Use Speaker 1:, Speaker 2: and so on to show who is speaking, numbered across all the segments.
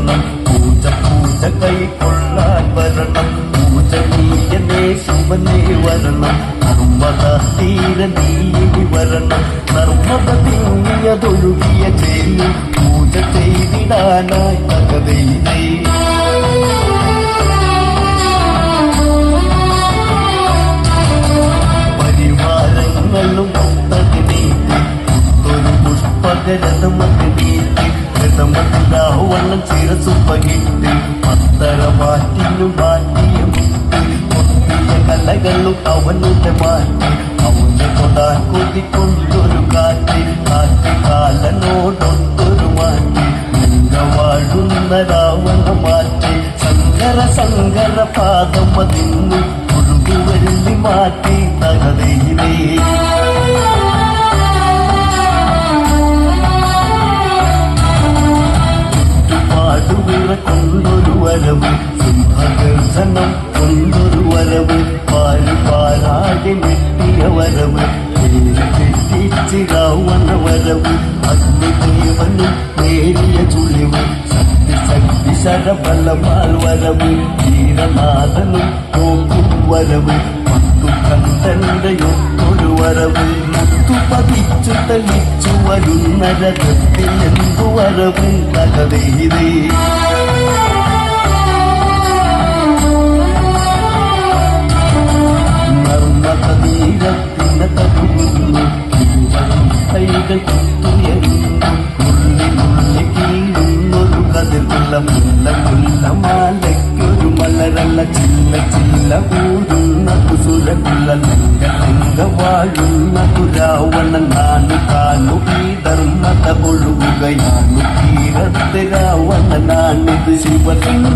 Speaker 1: വരണം പൂജ പൂജ കൈക്കൊള്ളാൻ വരണം പൂജ നീയനേ ശിവനേ വരണം നർമ്മദ തീര നീ വരണം നർമ്മദ തിങ്ങിയതൊഴുകിയ ചേലി പൂജ ചെയ്തിടാനായി തകതയിലേ പരിവാരങ്ങളും ഒരു പുഷ്പകരഥമതിനീട്ടി രഥമതിലാവണ്ണം ശിരസു പകിട്ട് പത്തര മാറ്റിനു മാറ്റിയ മുട്ടിയ കലകളും അവനുടെ മാറ്റി അവനെ കൊടാൻ കൊതിക്കൊണ്ടൊരു കാറ്റ് കാറ്റ് കാലനോടൊത്തൊരു മാറ്റി വാഴുന്ന രാവണ മാറ്റി സങ്കര സങ്കര പാദം അതിന്നു ഒഴുകുവരുന്നി മാറ്റി തകതയിലേ ചുറ്റുപാടുവിറ കൊണ്ടൊരു വരവ് സിംഹഗർജനം കൊണ്ടൊരു വരവ് പാരാടി നെട്ടിയ വരവ് തെറ്റിച്ച് രാവണ വരവ് അഗ്നിദേവനും നേരിയ ചുളിവ് ശക്തി ശരബലമാൽ വരവ് വീരനാഥനും നോക്കും വരവ് കണ്ടൻ്റെയൊരു വരവ് മുത്തു പതിച്ചു തളിച്ചു വരുന്ന രഥത്തിൽ എന്തു വരവ് തകതയിലേ നർമ്മദ തീരത്തിന് തകുന്നു കൈകൾ കുത്തുയരുന്നു മുള്ളി കീഴുന്നൊരു കതിർമുള്ള മാലയ്ക്കൊരു മലരല്ല ചില്ല ചില്ല ഊരുന്ന കുസുരകുള്ള ലങ്ക വാഴുന്ന രാവണ നാനു താനു ഈ ധർമ്മത ഒഴുകുകയാണു തീരത്തെ രാവണനാണിത് ശിവലിംഗം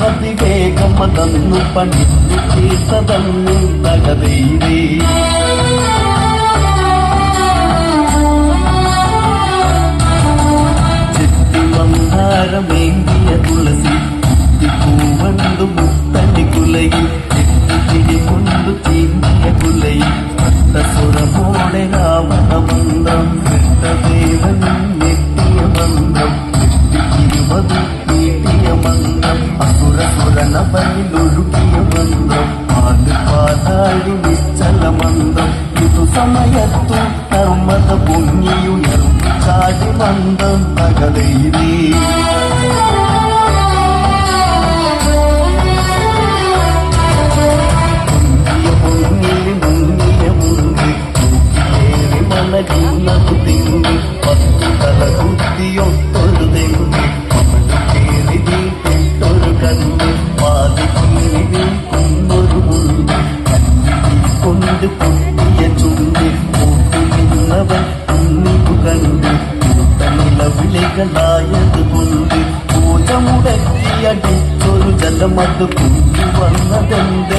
Speaker 1: അതിവേഗമതന്നു പണിന്നു തീർത്തതന്നു തകതയിലേ ചെത്തിമന്ദാരമേന്തിയ തുളസി പൂവണ്ടു മുത്തനി കുലയിൽ ചെത്തിരി കൊണ്ടു ചീന്തിയ കുലയിൽ ഭക്തസുരമോടെ രാവണ മന്ത്രം കൃഷ്ണദേവനും നെറ്റിയ മന്ത്രം ഇരുപത് നീട്ടിയ മന്ത്രം അസുരസുരനവനിലൊഴുകിയ മന്ത്രം പാതാഴി നിശ്ചല മന്ത്രം ഇതു സമയത്തു നർമ്മദ പൊങ്ങിയുയർന്നു ചാടി മന്ത്രം തകതയിലേ മലകുന്നതു തിങ്ങി പത്തു തല കുത്തിയൊത്തൊരു തെങ്ങി അവന് കേറി നീട്ടിട്ടൊരു കണ്ണ് പാതി കീറി നീക്കുന്നൊരു മുണ്ട് കണ്ണി കൊണ്ട് പൊട്ടിയ ചുണ്ട് കൂട്ടുനിന്നവൻ കുന്നിതു കണ്ട് കൂട്ടനിലവിളികളായത് കൊണ്ട് പൂജ മുടക്കിയടിച്ചൊരു ജലമത് കൊണ്ടുവന്നതെന്ത്